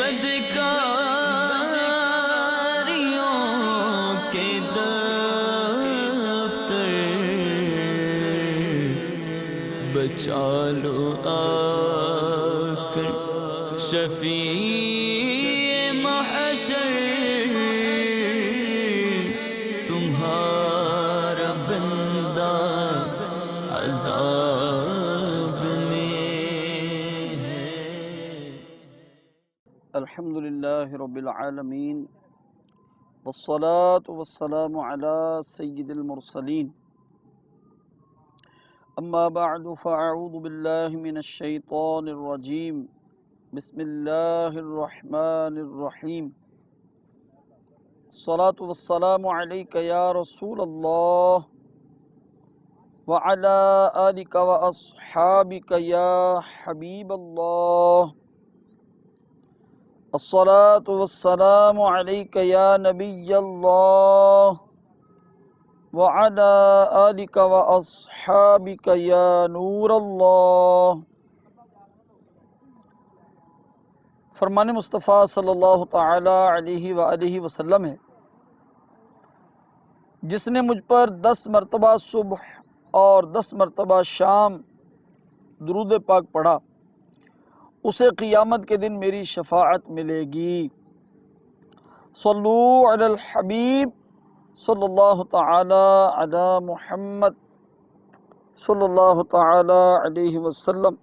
بدکاریوں کے دفتر بچا لو آ کر شفیع محشر، تمہارا بندہ عذاب میں ہے۔ الحمدللہ رب العالمین، والصلاة والسلام علی سید المرسلین، اما بعد فاعوذ باللہ من الشیطان الرجیم، بسم اللہ الرحمن الرحیم۔ الصلاة والسلام علیک یا رسول اللہ وعلی آلک واصحابک یا حبیب اللہ۔ الصلاة والسلام علیک یا نبی اللہ وعلی آلک واصحابک یا نور اللہ۔ فرمان مصطفیٰ صلی اللہ تعالی علیہ وآلہ وسلم ہے، جس نے مجھ پر 10 مرتبہ صبح اور 10 مرتبہ شام درود پاک پڑھا، اسے قیامت کے دن میری شفاعت ملے گی۔ صلو علی الحبیب صلی اللہ تعالی علی محمد صلی اللہ تعالی علیہ وسلم۔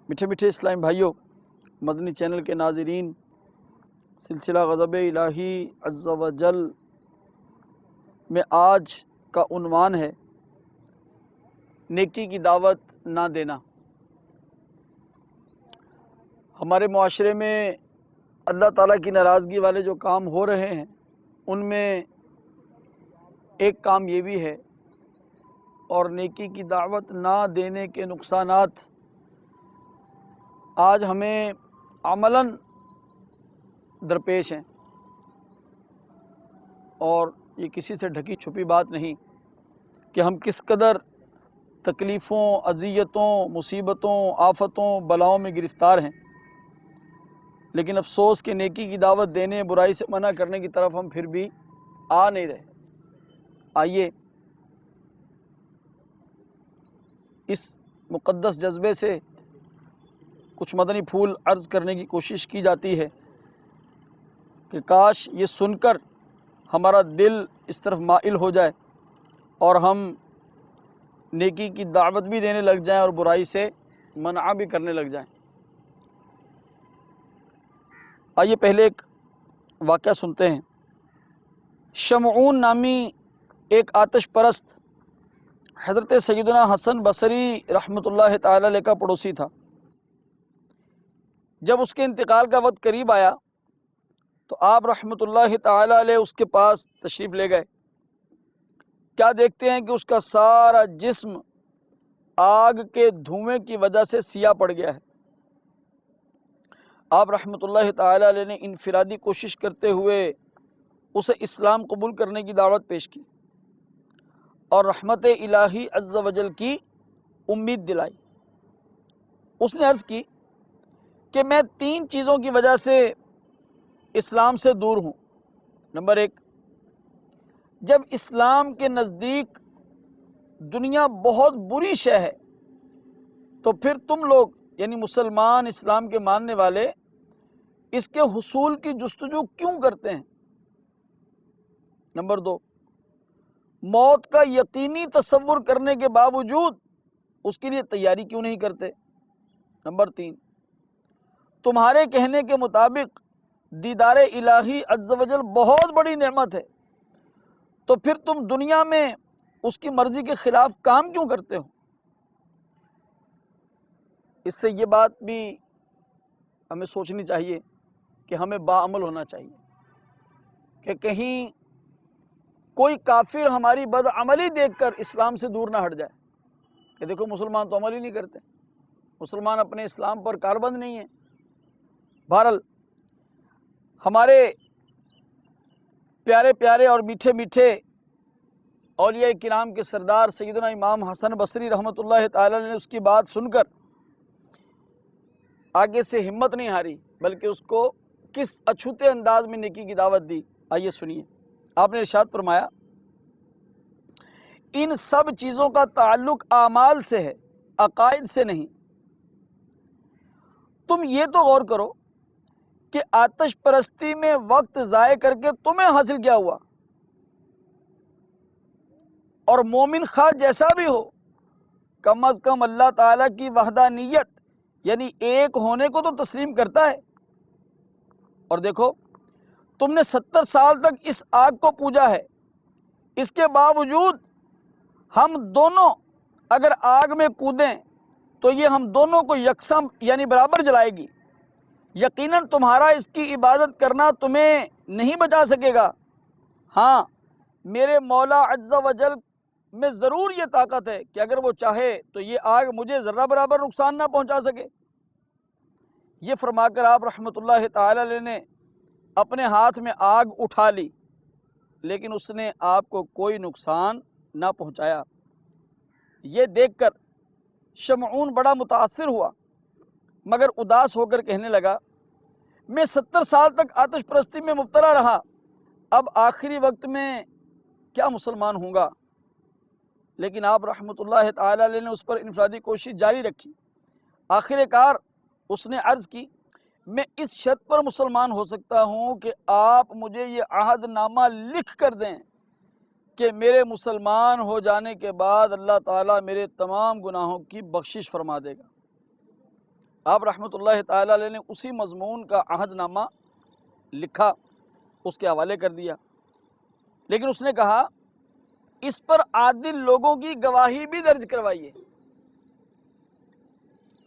میٹھے میٹھے اسلام بھائیوں، مدنی چینل کے ناظرین، سلسلہ غضب الہی عز و جل میں آج کا عنوان ہے نیکی کی دعوت نہ دینا۔ ہمارے معاشرے میں اللہ تعالیٰ کی ناراضگی والے جو کام ہو رہے ہیں، ان میں ایک کام یہ بھی ہے، اور نیکی کی دعوت نہ دینے کے نقصانات آج ہمیں عملاً درپیش ہیں، اور یہ کسی سے ڈھکی چھپی بات نہیں کہ ہم کس قدر تکلیفوں، اذیتوں، مصیبتوں، آفتوں، بلاؤں میں گرفتار ہیں، لیکن افسوس کہ نیکی کی دعوت دینے، برائی سے منع کرنے کی طرف ہم پھر بھی آ نہیں رہے۔ آئیے اس مقدس جذبے سے کچھ مدنی پھول عرض کرنے کی کوشش کی جاتی ہے کہ کاش یہ سن کر ہمارا دل اس طرف مائل ہو جائے اور ہم نیکی کی دعوت بھی دینے لگ جائیں اور برائی سے منع بھی کرنے لگ جائیں۔ آئیے پہلے ایک واقعہ سنتے ہیں۔ شمعون نامی ایک آتش پرست حضرت سیدنا حسن بصری رحمۃ اللہ تعالی علیہ کا پڑوسی تھا۔ جب اس کے انتقال کا وقت قریب آیا تو آپ رحمۃ اللہ تعالی علیہ اس کے پاس تشریف لے گئے۔ کیا دیکھتے ہیں کہ اس کا سارا جسم آگ کے دھوئیں کی وجہ سے سیاہ پڑ گیا ہے۔ آپ رحمۃ اللہ تعالی علیہ نے انفرادی کوشش کرتے ہوئے اسے اسلام قبول کرنے کی دعوت پیش کی اور رحمت الہی عز و جل کی امید دلائی۔ اس نے عرض کی کہ میں 3 چیزوں کی وجہ سے اسلام سے دور ہوں۔ نمبر 1، جب اسلام کے نزدیک دنیا بہت بری شے ہے تو پھر تم لوگ یعنی مسلمان، اسلام کے ماننے والے، اس کے حصول کی جستجو کیوں کرتے ہیں؟ نمبر 2، موت کا یقینی تصور کرنے کے باوجود اس کے لیے تیاری کیوں نہیں کرتے؟ نمبر 3، تمہارے کہنے کے مطابق دیدار الہی عز و جل بہت بڑی نعمت ہے، تو پھر تم دنیا میں اس کی مرضی کے خلاف کام کیوں کرتے ہو؟ اس سے یہ بات بھی ہمیں سوچنی چاہیے کہ ہمیں باعمل ہونا چاہیے کہ کہیں کوئی کافر ہماری بدعملی دیکھ کر اسلام سے دور نہ ہٹ جائے کہ دیکھو مسلمان تو عمل ہی نہیں کرتے، مسلمان اپنے اسلام پر کاربند نہیں ہیں۔ بہرحال ہمارے پیارے پیارے اور میٹھے میٹھے اولیاء کرام کے سردار سیدنا امام حسن بصری رحمۃ اللہ تعالی نے اس کی بات سن کر آگے سے ہمت نہیں ہاری بلکہ اس کو کس اچھوتے انداز میں نیکی کی دعوت دی، آئیے سنیے۔ آپ نے ارشاد فرمایا ان سب چیزوں کا تعلق اعمال سے ہے، عقائد سے نہیں۔ تم یہ تو غور کرو کہ آتش پرستی میں وقت ضائع کر کے تمہیں حاصل کیا ہوا، اور مومن خواہ جیسا بھی ہو کم از کم اللہ تعالیٰ کی وحدانیت یعنی ایک ہونے کو تو تسلیم کرتا ہے۔ اور دیکھو تم نے 70 سال تک اس آگ کو پوجا ہے، اس کے باوجود ہم دونوں اگر آگ میں کودیں تو یہ ہم دونوں کو یکساں یعنی برابر جلائے گی۔ یقیناً تمہارا اس کی عبادت کرنا تمہیں نہیں بچا سکے گا۔ ہاں میرے مولا عز و جل میں ضرور یہ طاقت ہے کہ اگر وہ چاہے تو یہ آگ مجھے ذرہ برابر نقصان نہ پہنچا سکے۔ یہ فرما کر آپ رحمۃ اللہ تعالی علیہ نے اپنے ہاتھ میں آگ اٹھا لی، لیکن اس نے آپ کو کوئی نقصان نہ پہنچایا۔ یہ دیکھ کر شمعون بڑا متاثر ہوا، مگر اداس ہو کر کہنے لگا میں 70 سال تک آتش پرستی میں مبتلا رہا، اب آخری وقت میں کیا مسلمان ہوں گا؟ لیکن آپ رحمۃ اللہ تعالی علیہ نے اس پر انفرادی کوشش جاری رکھی۔ آخر کار اس نے عرض کی میں اس شرط پر مسلمان ہو سکتا ہوں کہ آپ مجھے یہ عہد نامہ لکھ کر دیں کہ میرے مسلمان ہو جانے کے بعد اللہ تعالیٰ میرے تمام گناہوں کی بخشش فرما دے گا۔ آپ رحمۃ اللہ تعالی علیہ نے اسی مضمون کا عہد نامہ لکھا، اس کے حوالے کر دیا، لیکن اس نے کہا اس پر عادل لوگوں کی گواہی بھی درج کروائیے۔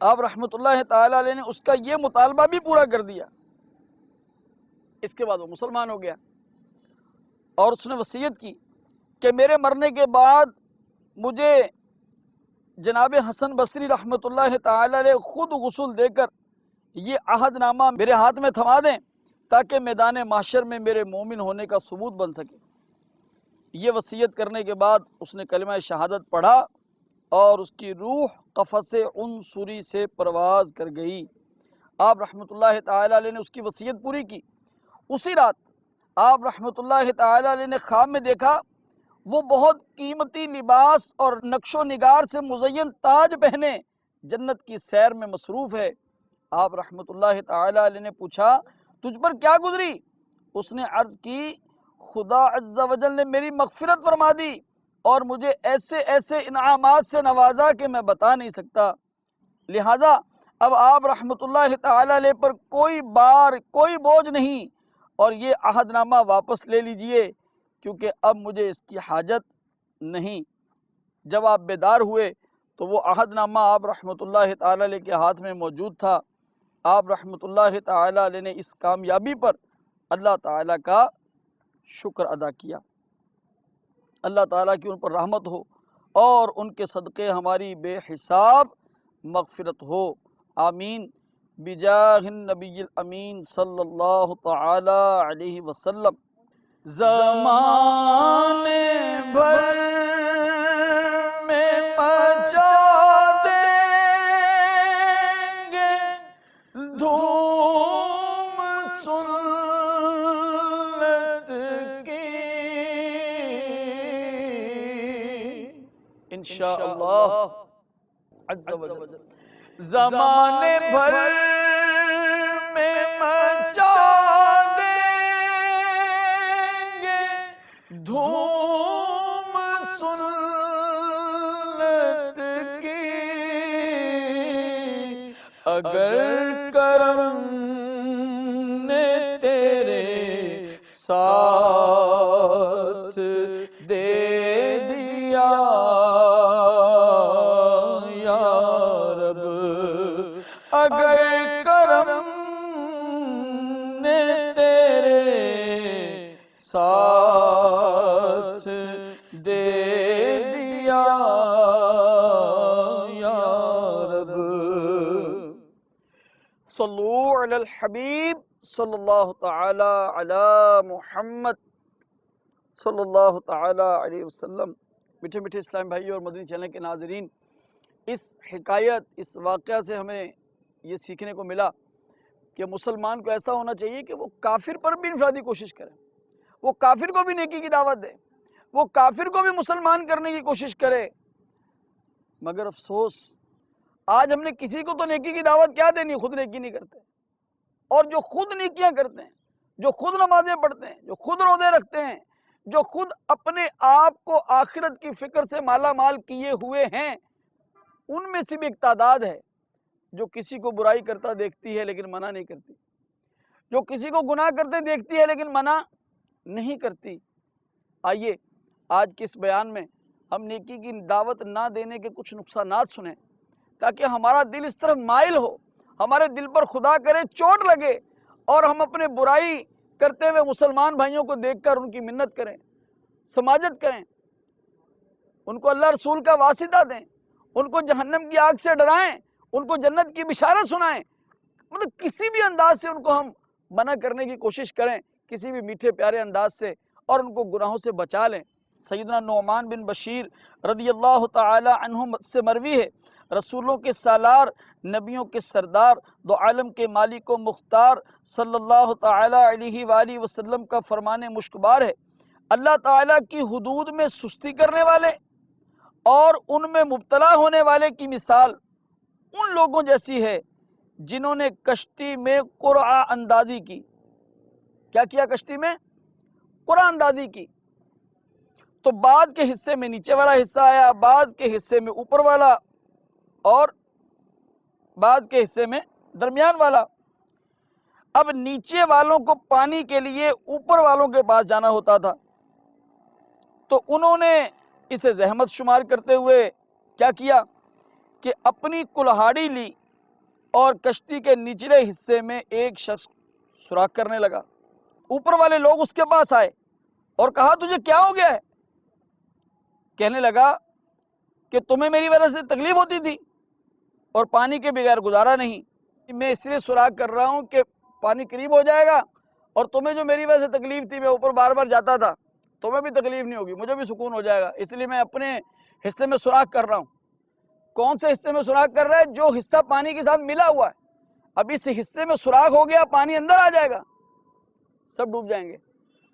آپ رحمۃ اللہ تعالی علیہ نے اس کا یہ مطالبہ بھی پورا کر دیا۔ اس کے بعد وہ مسلمان ہو گیا، اور اس نے وصیت کی کہ میرے مرنے کے بعد مجھے جناب حسن بصری رحمۃ اللہ تعالی علیہ خود غسل دے کر یہ عہد نامہ میرے ہاتھ میں تھما دیں تاکہ میدان محشر میں میرے مومن ہونے کا ثبوت بن سکے۔ یہ وصیت کرنے کے بعد اس نے کلمہ شہادت پڑھا اور اس کی روح قفس عنصری سے پرواز کر گئی۔ آپ رحمۃ اللہ تعالی علیہ نے اس کی وصیت پوری کی۔ اسی رات آپ رحمۃ اللہ تعالی علیہ نے خواب میں دیکھا وہ بہت قیمتی لباس اور نقش و نگار سے مزین تاج پہنے جنت کی سیر میں مصروف ہے۔ آپ رحمۃ اللہ تعالی علیہ نے پوچھا تجھ پر کیا گزری؟ اس نے عرض کی خدا عز و جل نے میری مغفرت فرما دی اور مجھے ایسے ایسے انعامات سے نوازا کہ میں بتا نہیں سکتا، لہٰذا اب آپ رحمۃ اللہ تعالی علیہ پر کوئی بار کوئی بوجھ نہیں، اور یہ عہد نامہ واپس لے لیجئے کیونکہ اب مجھے اس کی حاجت نہیں۔ جب آپ بیدار ہوئے تو وہ عہد نامہ آپ رحمۃ اللہ تعالی علیہ کے ہاتھ میں موجود تھا۔ آپ رحمۃ اللہ تعالی علیہ نے اس کامیابی پر اللہ تعالیٰ کا شکر ادا کیا۔ اللہ تعالیٰ کی ان پر رحمت ہو اور ان کے صدقے ہماری بے حساب مغفرت ہو، آمین بجاہ النبی الامین صلی اللہ تعالی علیہ وسلم۔ زمانے بھر میں مچا دیں گے دھوم سنت کی انشاءاللہ عز و جل۔ زمانے بھر میں مچا دھوم سنت کی، اگر کرم نے تیرے ساتھ دے دیا یا رب، اگر کرم نے تیرے ساتھ دے دیا یا رب۔ صلو علی الحبیب صلی اللہ تعالی علی محمد صلی اللہ تعالی علیہ وسلم۔ میٹھے میٹھے اسلام بھائی اور مدنی چینل کے ناظرین، اس حکایت اس واقعہ سے ہمیں یہ سیکھنے کو ملا کہ مسلمان کو ایسا ہونا چاہیے کہ وہ کافر پر بھی انفرادی کوشش کرے، وہ کافر کو بھی نیکی کی دعوت دے، وہ کافر کو بھی مسلمان کرنے کی کوشش کرے۔ مگر افسوس آج ہم نے کسی کو تو نیکی کی دعوت کیا دینی، خود نیکی نہیں کرتے، اور جو خود نیکیاں کرتے ہیں، جو خود نمازیں پڑھتے ہیں، جو خود روزے رکھتے ہیں، جو خود اپنے آپ کو آخرت کی فکر سے مالا مال کیے ہوئے ہیں، ان میں سے بھی ایک تعداد ہے جو کسی کو برائی کرتا دیکھتی ہے لیکن منع نہیں کرتی، جو کسی کو گناہ کرتے دیکھتی ہے لیکن منع نہیں کرتی۔ آئیے آج کے اس بیان میں ہم نیکی کی دعوت نہ دینے کے کچھ نقصانات سنیں، تاکہ ہمارا دل اس طرف مائل ہو، ہمارے دل پر خدا کرے چوٹ لگے، اور ہم اپنے برائی کرتے ہوئے مسلمان بھائیوں کو دیکھ کر ان کی منت کریں، سماجت کریں، ان کو اللہ رسول کا واسطہ دیں، ان کو جہنم کی آگ سے ڈرائیں، ان کو جنت کی بشارت سنائیں، مطلب کسی بھی انداز سے ان کو ہم منع کرنے کی کوشش کریں، کسی بھی میٹھے پیارے انداز سے، اور ان کو گناہوں سے بچا لیں۔ سیدنا نعمان بن بشیر رضی اللہ تعالی عنہ سے مروی ہے، رسولوں کے سالار، نبیوں کے سردار، دو عالم کے مالک و مختار صلی اللہ تعالی علیہ وآلہ وسلم کا فرمان مشکبار ہے، اللہ تعالیٰ کی حدود میں سستی کرنے والے اور ان میں مبتلا ہونے والے کی مثال ان لوگوں جیسی ہے جنہوں نے کشتی میں قرعہ اندازی کی۔ کیا کیا کشتی میں؟ قرعہ اندازی کی۔ تو بعض کے حصے میں نیچے والا حصہ آیا، بعض کے حصے میں اوپر والا، اور بعض کے حصے میں درمیان والا۔ اب نیچے والوں کو پانی کے لیے اوپر والوں کے پاس جانا ہوتا تھا، تو انہوں نے اسے زحمت شمار کرتے ہوئے کیا کیا کہ اپنی کلہاڑی لی اور کشتی کے نچلے حصے میں ایک شخص سوراخ کرنے لگا۔ اوپر والے لوگ اس کے پاس آئے اور کہا تجھے کیا ہو گیا ہے؟ کہنے لگا کہ تمہیں میری وجہ سے تکلیف ہوتی تھی اور پانی کے بغیر گزارا نہیں، میں اس لیے سوراخ کر رہا ہوں کہ پانی قریب ہو جائے گا، اور تمہیں جو میری وجہ سے تکلیف تھی، میں اوپر بار بار جاتا تھا، تمہیں بھی تکلیف نہیں ہوگی، مجھے بھی سکون ہو جائے گا، اس لیے میں اپنے حصے میں سوراخ کر رہا ہوں۔ کون سے حصے میں سوراخ کر رہا ہے؟ جو حصہ پانی کے ساتھ ملا ہوا ہے۔ اب اس حصے میں سوراخ ہو گیا، پانی اندر آ جائے گا، سب ڈوب جائیں گے۔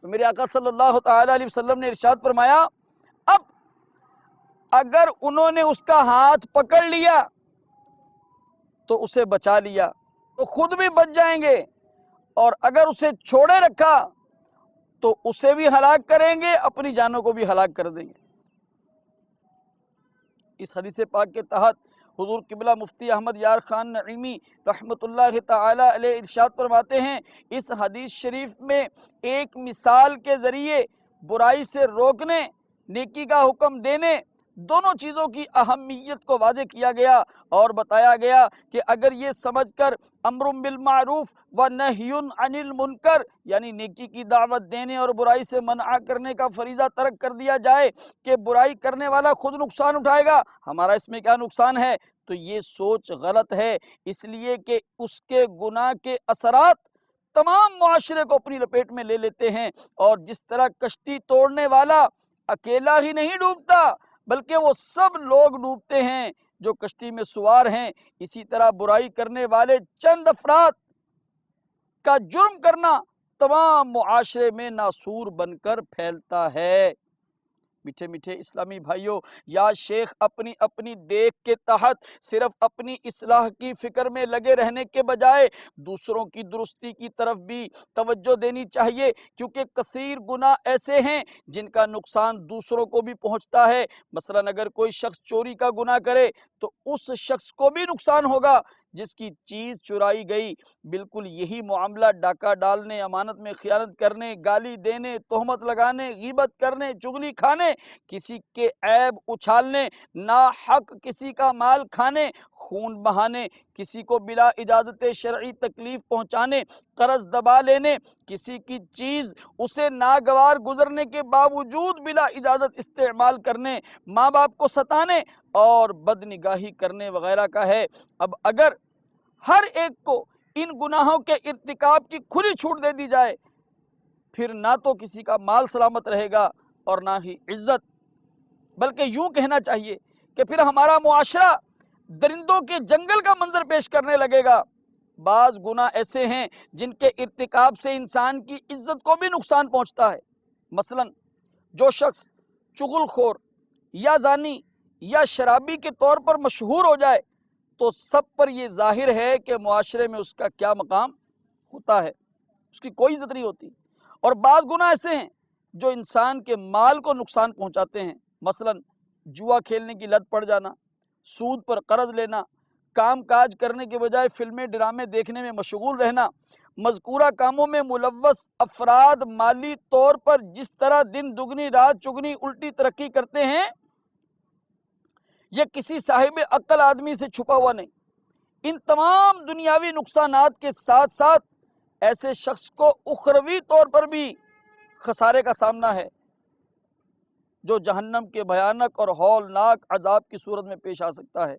تو میرے آقا صلی اللہ تعالی علیہ وسلم نے ارشاد فرمایا، اب اگر انہوں نے اس کا ہاتھ پکڑ لیا تو اسے بچا لیا تو خود بھی بچ جائیں گے، اور اگر اسے چھوڑے رکھا تو اسے بھی ہلاک کریں گے، اپنی جانوں کو بھی ہلاک کر دیں گے۔ اس حدیث پاک کے تحت حضور قبلہ مفتی احمد یار خان نعیمی رحمۃ اللہ تعالی علیہ ارشاد فرماتے ہیں، اس حدیث شریف میں ایک مثال کے ذریعے برائی سے روکنے، نیکی کا حکم دینے، دونوں چیزوں کی اہمیت کو واضح کیا گیا، اور بتایا گیا کہ اگر یہ سمجھ کر امر بالمعروف و نہی عن المنکر، یعنی نیکی کی دعوت دینے اور برائی سے منع کرنے کا فریضہ ترک کر دیا جائے کہ برائی کرنے والا خود نقصان اٹھائے گا، ہمارا اس میں کیا نقصان ہے، تو یہ سوچ غلط ہے، اس لیے کہ اس کے گناہ کے اثرات تمام معاشرے کو اپنی لپیٹ میں لے لیتے ہیں، اور جس طرح کشتی توڑنے والا اکیلا ہی نہیں ڈوبتا بلکہ وہ سب لوگ ڈوبتے ہیں جو کشتی میں سوار ہیں، اسی طرح برائی کرنے والے چند افراد کا جرم کرنا تمام معاشرے میں ناسور بن کر پھیلتا ہے۔ میٹھے میٹھے اسلامی بھائیوں، یا شیخ اپنی اپنی دیکھ کے تحت صرف اپنی اصلاح کی فکر میں لگے رہنے کے بجائے دوسروں کی درستی کی طرف بھی توجہ دینی چاہیے، کیونکہ کثیر گناہ ایسے ہیں جن کا نقصان دوسروں کو بھی پہنچتا ہے۔ مثلا اگر کوئی شخص چوری کا گناہ کرے تو اس شخص کو بھی نقصان ہوگا جس کی چیز چرائی گئی۔ بالکل یہی معاملہ ڈاکہ ڈالنے، امانت میں خیانت کرنے، گالی دینے، تہمت لگانے، غیبت کرنے، چغلی کھانے، کسی کے عیب اچھالنے، ناحق کسی کا مال کھانے، خون بہانے، کسی کو بلا اجازت شرعی تکلیف پہنچانے، قرض دبا لینے، کسی کی چیز اسے ناگوار گزرنے کے باوجود بلا اجازت استعمال کرنے، ماں باپ کو ستانے اور بدنگاہی کرنے وغیرہ کا ہے۔ اب اگر ہر ایک کو ان گناہوں کے ارتکاب کی کھلی چھوٹ دے دی جائے، پھر نہ تو کسی کا مال سلامت رہے گا اور نہ ہی عزت، بلکہ یوں کہنا چاہیے کہ پھر ہمارا معاشرہ درندوں کے جنگل کا منظر پیش کرنے لگے گا، بعض گناہ ایسے ہیں جن کے ارتکاب سے انسان کی عزت کو بھی نقصان پہنچتا ہے۔ مثلا جو شخص چغل خور یا زانی یا شرابی کے طور پر مشہور ہو جائے تو سب پر یہ ظاہر ہے کہ معاشرے میں اس کا کیا مقام ہوتا ہے، اس کی کوئی عزت نہیں ہوتی۔ اور بعض گناہ ایسے ہیں جو انسان کے مال کو نقصان پہنچاتے ہیں، مثلا جوا کھیلنے کی لت پڑ جانا، سود پر قرض لینا، کام کاج کرنے کے بجائے فلمیں ڈرامے دیکھنے میں مشغول رہنا۔ مذکورہ کاموں میں ملوث افراد مالی طور پر جس طرح دن دگنی رات چگنی الٹی ترقی کرتے ہیں، یہ کسی صاحب عقل آدمی سے چھپا ہوا نہیں۔ ان تمام دنیاوی نقصانات کے ساتھ ساتھ ایسے شخص کو اخروی طور پر بھی خسارے کا سامنا ہے، جو جہنم کے بھیانک اور ہولناک عذاب کی صورت میں پیش آ سکتا ہے۔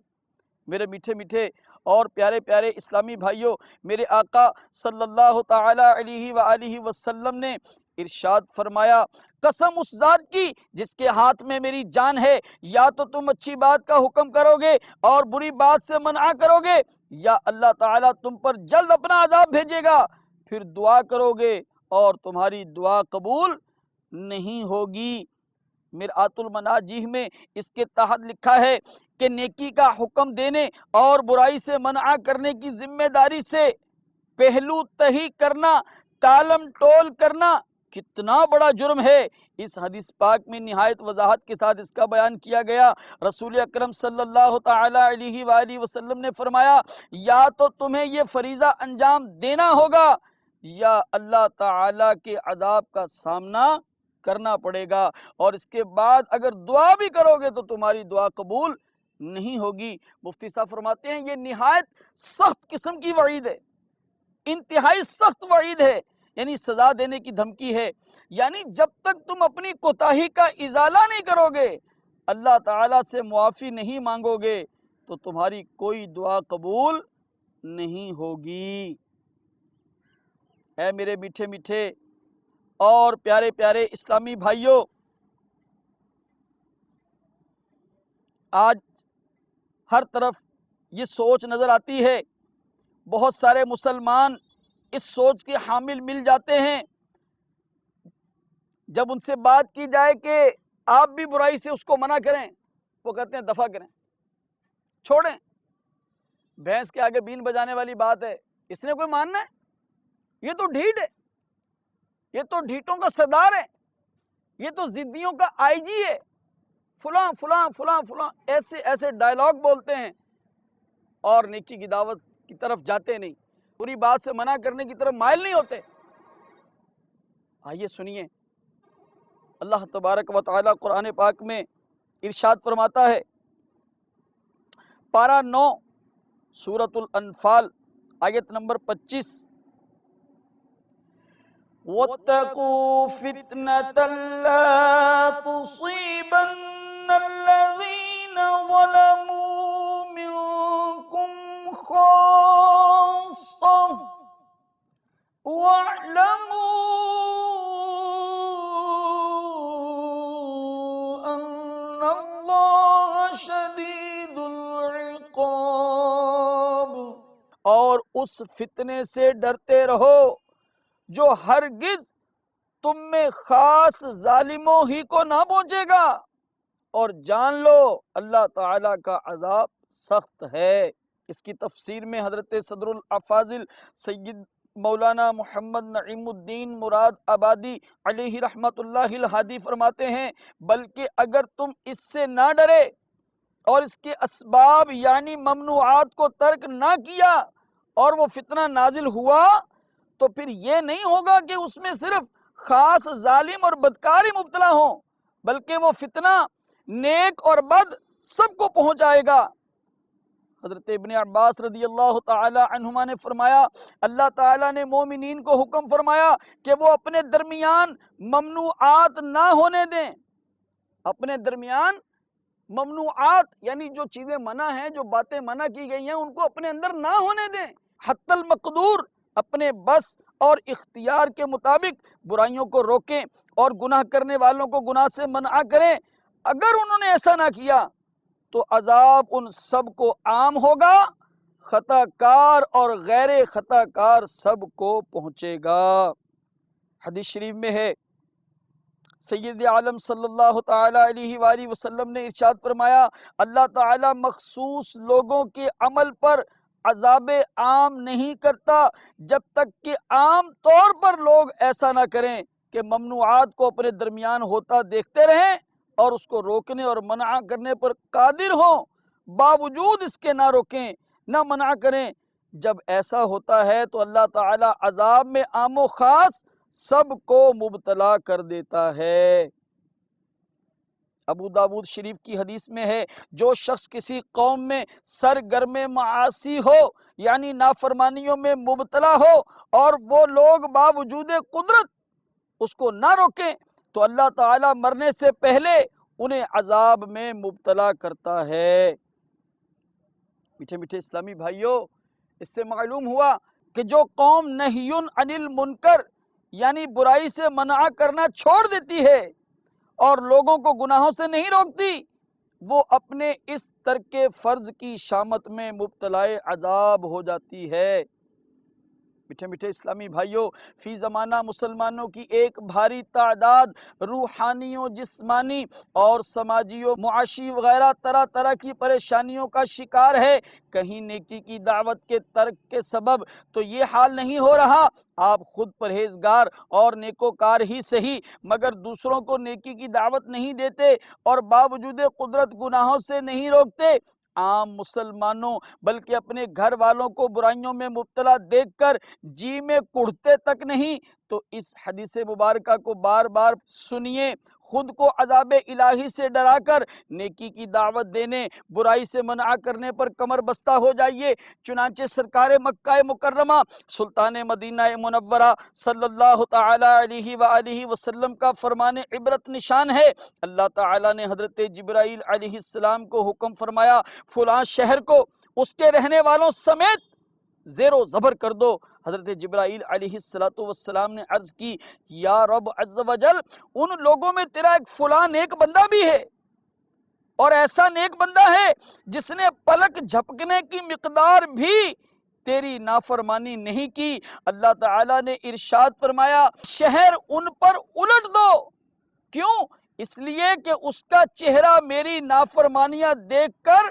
میرے میٹھے میٹھے اور پیارے پیارے اسلامی بھائیوں، میرے آقا صلی اللہ تعالی علیہ وآلہ وسلم نے ارشاد فرمایا، قسم اس ذات کی جس کے ہاتھ میں میری جان ہے، یا تو تم اچھی بات کا حکم کرو گے اور بری بات سے منع کرو گے، یا اللہ تعالیٰ تم پر جلد اپنا عذاب بھیجے گا، پھر دعا کرو گے اور تمہاری دعا قبول نہیں ہوگی۔ مرآت المناجیح میں اس کے تحت لکھا ہے کہ نیکی کا حکم دینے اور برائی سے منع کرنے کی ذمہ داری سے پہلو تہی کرنا، ٹالم ٹول کرنا کتنا بڑا جرم ہے۔ اس حدیث پاک میں نہایت وضاحت کے ساتھ اس کا بیان کیا گیا۔ رسول اکرم صلی اللہ تعالی علیہ وآلہ وسلم نے فرمایا، یا تو تمہیں یہ فریضہ انجام دینا ہوگا یا اللہ تعالی کے عذاب کا سامنا کرنا پڑے گا، اور اس کے بعد اگر دعا بھی کرو گے تو تمہاری دعا قبول نہیں ہوگی۔ مفتی صاحب فرماتے ہیں یہ نہایت سخت قسم کی وعید ہے، انتہائی سخت وعید ہے، یعنی سزا دینے کی دھمکی ہے۔ یعنی جب تک تم اپنی کوتاہی کا ازالہ نہیں کرو گے، اللہ تعالیٰ سے معافی نہیں مانگو گے، تو تمہاری کوئی دعا قبول نہیں ہوگی۔ اے میرے میٹھے میٹھے اور پیارے پیارے اسلامی بھائیوں، آج ہر طرف یہ سوچ نظر آتی ہے، بہت سارے مسلمان اس سوچ کے حامل مل جاتے ہیں۔ جب ان سے بات کی جائے کہ آپ بھی برائی سے اس کو منع کریں، وہ کہتے ہیں دفع کریں، چھوڑیں، بھینس کے آگے بین بجانے والی بات ہے، اس نے کوئی ماننا ہے؟ یہ تو ڈھیٹ ہے، یہ تو ڈھیٹوں کا سردار ہے، یہ تو ضدیوں کا آئی جی ہے، فلاں فلاں فلاں فلاں، ایسے ایسے ڈائلاگ بولتے ہیں اور نیکی کی دعوت کی طرف جاتے نہیں، بری بات سے منع کرنے کی طرف مائل نہیں ہوتے۔ آئیے سنیے، اللہ تبارک و تعالی قرآن پاک میں ارشاد فرماتا ہے، پارہ 9 سورۃ الانفال آیت نمبر 25، وَاتَّقُوا فِتْنَةً لَا تُصِيبَنَّ الَّذِينَ ظَلَمُوا مِنكُمْ خَاصَّةً وَاعْلَمُوا أَنَّ اللَّهَ شَدِيدُ الْعِقَابِ۔ اور اس فتنے سے ڈرتے رہو جو ہرگز تم میں خاص ظالموں ہی کو نہ پہنچے گا، اور جان لو اللہ تعالیٰ کا عذاب سخت ہے۔ اس کی تفسیر میں حضرت صدر الافاضل سید مولانا محمد نعیم الدین مراد آبادی علیہ رحمت اللہ الہادی فرماتے ہیں، بلکہ اگر تم اس سے نہ ڈرے اور اس کے اسباب یعنی ممنوعات کو ترک نہ کیا اور وہ فتنہ نازل ہوا، تو پھر یہ نہیں ہوگا کہ اس میں صرف خاص ظالم اور بدکاری مبتلا ہوں، بلکہ وہ فتنہ نیک اور بد سب کو پہنچ جائے گا۔ حضرت ابن عباس رضی اللہ تعالی عنہما نے فرمایا، اللہ تعالیٰ نے مومنین کو حکم فرمایا کہ وہ اپنے درمیان ممنوعات نہ ہونے دیں، اپنے درمیان ممنوعات یعنی جو چیزیں منع ہیں، جو باتیں منع کی گئی ہیں، ان کو اپنے اندر نہ ہونے دیں، حتی المقدور اپنے بس اور اختیار کے مطابق برائیوں کو روکیں اور گناہ کرنے والوں کو گناہ سے منع کریں۔ اگر انہوں نے ایسا نہ کیا تو عذاب ان سب کو عام ہوگا، خطا کار اور غیر خطا کار سب کو پہنچے گا۔ حدیث شریف میں ہے، سید عالم صلی اللہ تعالی علیہ وآلہ وسلم نے ارشاد فرمایا، اللہ تعالی مخصوص لوگوں کے عمل پر عذاب عام نہیں کرتا جب تک کہ عام طور پر لوگ ایسا نہ کریں کہ ممنوعات کو اپنے درمیان ہوتا دیکھتے رہیں اور اس کو روکنے اور منع کرنے پر قادر ہوں، باوجود اس کے نہ روکیں نہ منع کریں۔ جب ایسا ہوتا ہے تو اللہ تعالی عذاب میں عام و خاص سب کو مبتلا کر دیتا ہے۔ ابو داود شریف کی حدیث میں ہے، جو شخص کسی قوم میں سرگرم معاصی ہو یعنی نافرمانیوں میں مبتلا ہو اور وہ لوگ باوجود قدرت اس کو نہ روکیں تو اللہ تعالیٰ مرنے سے پہلے انہیں عذاب میں مبتلا کرتا ہے۔ میٹھے میٹھے اسلامی بھائیوں، اس سے معلوم ہوا کہ جو قوم نہی عن المنکر یعنی برائی سے منع کرنا چھوڑ دیتی ہے اور لوگوں کو گناہوں سے نہیں روکتی، وہ اپنے اس ترک فرض کی شامت میں مبتلا عذاب ہو جاتی ہے۔ میٹھے میٹھے اسلامی بھائیوں، فی زمانہ مسلمانوں کی ایک بھاری تعداد روحانیوں، جسمانی اور سماجی و معاشی وغیرہ طرح طرح کی پریشانیوں کا شکار ہے۔ کہیں نیکی کی دعوت کے ترک کے سبب تو یہ حال نہیں ہو رہا، آپ خود پرہیزگار اور نیکوکار ہی صحیح مگر دوسروں کو نیکی کی دعوت نہیں دیتے اور باوجود قدرت گناہوں سے نہیں روکتے۔ عام مسلمانوں بلکہ اپنے گھر والوں کو برائیوں میں مبتلا دیکھ کر جی میں کڑھتے تک نہیں۔ تو اس حدیث مبارکہ کو بار بار سنیے، خود کو عذاب الہی سے ڈرا کر نیکی کی دعوت دینے، برائی سے منع کرنے پر کمر بستہ ہو جائیے۔ چنانچہ سرکار مکہ مکرمہ سلطان مدینہ منورہ صلی اللہ تعالی علیہ وآلہ وسلم کا فرمان عبرت نشان ہے، اللہ تعالی نے حضرت جبرائیل علیہ السلام کو حکم فرمایا، فلاں شہر کو اس کے رہنے والوں سمیت زیر و زبر کر دو۔ حضرت جبرائیل علیہ السلام نے عرض کی، یا رب عز و جل، ان لوگوں میں تیرا ایک فلاں نیک بندہ بھی ہے اور ایسا نیک بندہ ہے جس نے پلک جھپکنے کی مقدار بھی تیری نافرمانی نہیں کی۔ اللہ تعالیٰ نے ارشاد فرمایا، شہر ان پر الٹ دو۔ کیوں؟ اس لیے کہ اس کا چہرہ میری نافرمانیاں دیکھ کر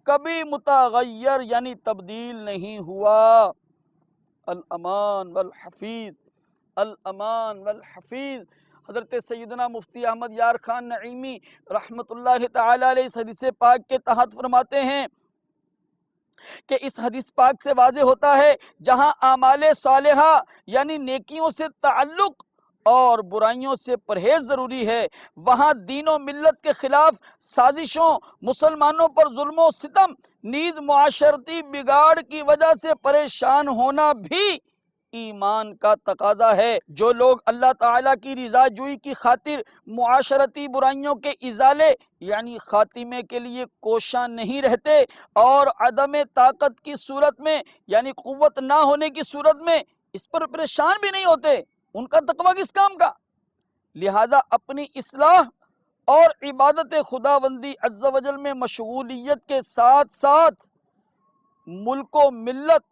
کبھی متغیر یعنی تبدیل نہیں ہوا۔ الامان والحفیظ، الامان والحفیظ۔ حضرت سیدنا مفتی احمد یار خان نعیمی رحمت اللہ تعالی علیہ اس حدیث پاک کے تحت فرماتے ہیں کہ اس حدیث پاک سے واضح ہوتا ہے، جہاں اعمال صالحہ یعنی نیکیوں سے تعلق اور برائیوں سے پرہیز ضروری ہے، وہاں دین و ملت کے خلاف سازشوں، مسلمانوں پر ظلم و ستم، نیز معاشرتی بگاڑ کی وجہ سے پریشان ہونا بھی ایمان کا تقاضا ہے۔ جو لوگ اللہ تعالیٰ کی رضا جوئی کی خاطر معاشرتی برائیوں کے ازالے یعنی خاتمے کے لیے کوشاں نہیں رہتے اور عدم طاقت کی صورت میں یعنی قوت نہ ہونے کی صورت میں اس پر پریشان بھی نہیں ہوتے، ان کا تقویٰ کس کام کا؟ لہذا اپنی اصلاح اور عبادت خداوندی عز و جل میں مشغولیت کے ساتھ ساتھ ملک و ملت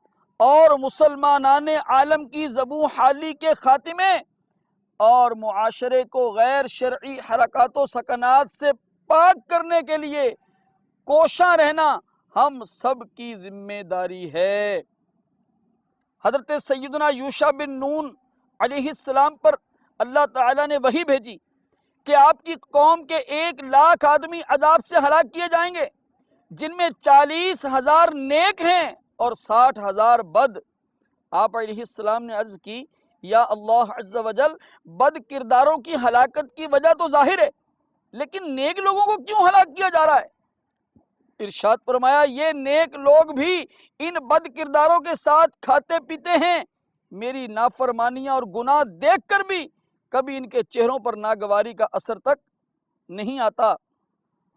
اور مسلمانان عالم کی زبوں حالی کے خاتمے اور معاشرے کو غیر شرعی حرکات و سکنات سے پاک کرنے کے لیے کوشاں رہنا ہم سب کی ذمہ داری ہے۔ حضرت سیدنا یوشع بن نون علیہ السلام پر اللہ تعالیٰ نے وحی بھیجی کہ آپ کی قوم کے 1,00,000 آدمی عذاب سے ہلاک کیے جائیں گے، جن میں 40,000 نیک ہیں اور 60,000 بد۔ آپ علیہ السلام نے عرض کی، یا اللہ عز و جل، بد کرداروں کی ہلاکت کی وجہ تو ظاہر ہے، لیکن نیک لوگوں کو کیوں ہلاک کیا جا رہا ہے؟ ارشاد فرمایا، یہ نیک لوگ بھی ان بد کرداروں کے ساتھ کھاتے پیتے ہیں، میری نافرمانیاں اور گناہ دیکھ کر بھی کبھی ان کے چہروں پر ناگواری کا اثر تک نہیں آتا۔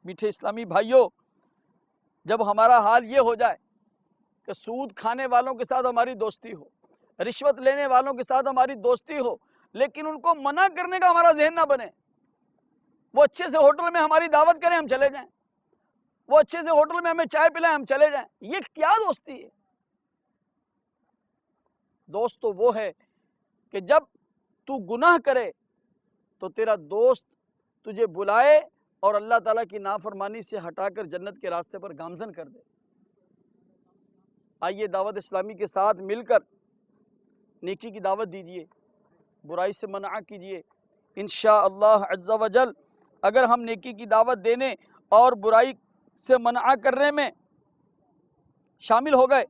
میٹھے اسلامی بھائیوں، جب ہمارا حال یہ ہو جائے کہ سود کھانے والوں کے ساتھ ہماری دوستی ہو، رشوت لینے والوں کے ساتھ ہماری دوستی ہو، لیکن ان کو منع کرنے کا ہمارا ذہن نہ بنے، وہ اچھے سے ہوٹل میں ہماری دعوت کریں ہم چلے جائیں، وہ اچھے سے ہوٹل میں ہمیں چائے پلائیں ہم چلے جائیں، یہ کیا دوستی ہے؟ دوست تو وہ ہے کہ جب تو گناہ کرے تو تیرا دوست تجھے بلائے اور اللہ تعالیٰ کی نافرمانی سے ہٹا کر جنت کے راستے پر گامزن کر دے۔ آئیے دعوت اسلامی کے ساتھ مل کر نیکی کی دعوت دیجئے، برائی سے منع کیجئے۔ انشاءاللہ عز و جل اگر ہم نیکی کی دعوت دینے اور برائی سے منع کرنے میں شامل ہو گئے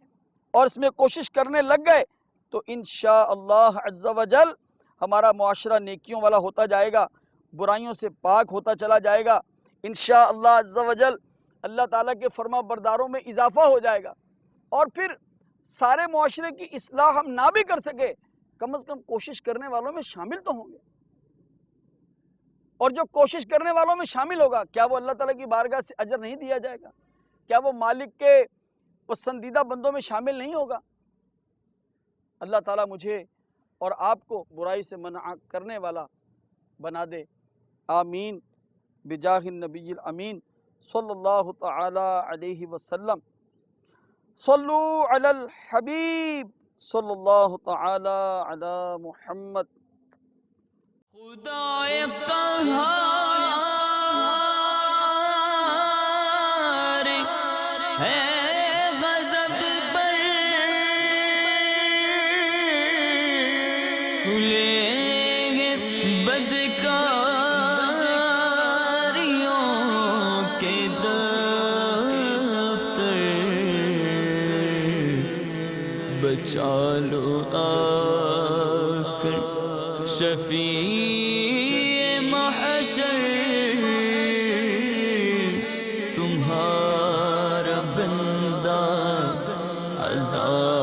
اور اس میں کوشش کرنے لگ گئے تو انشاءاللہ عز و جل ہمارا معاشرہ نیکیوں والا ہوتا جائے گا، برائیوں سے پاک ہوتا چلا جائے گا۔ انشاءاللہ عز و جل اللہ تعالیٰ کے فرما برداروں میں اضافہ ہو جائے گا، اور پھر سارے معاشرے کی اصلاح ہم نہ بھی کر سکے، کم از کم کوشش کرنے والوں میں شامل تو ہوں گے۔ اور جو کوشش کرنے والوں میں شامل ہوگا، کیا وہ اللہ تعالیٰ کی بارگاہ سے اجر نہیں دیا جائے گا؟ کیا وہ مالک کے پسندیدہ بندوں میں شامل نہیں ہوگا؟ اللہ تعالیٰ مجھے اور آپ کو برائی سے منع کرنے والا بنا دے، آمین بجاہ النبی الامین صلی اللہ تعالی علیہ وسلم۔ صلو علی الحبیب صلی اللہ تعالی علی محمد۔ خدائے قہار ہے غضب پر کھلے ہیں بدکاریوں کے دفتر، بچا لو آ کر شفیع محشر، تمہارا بندہ عذاب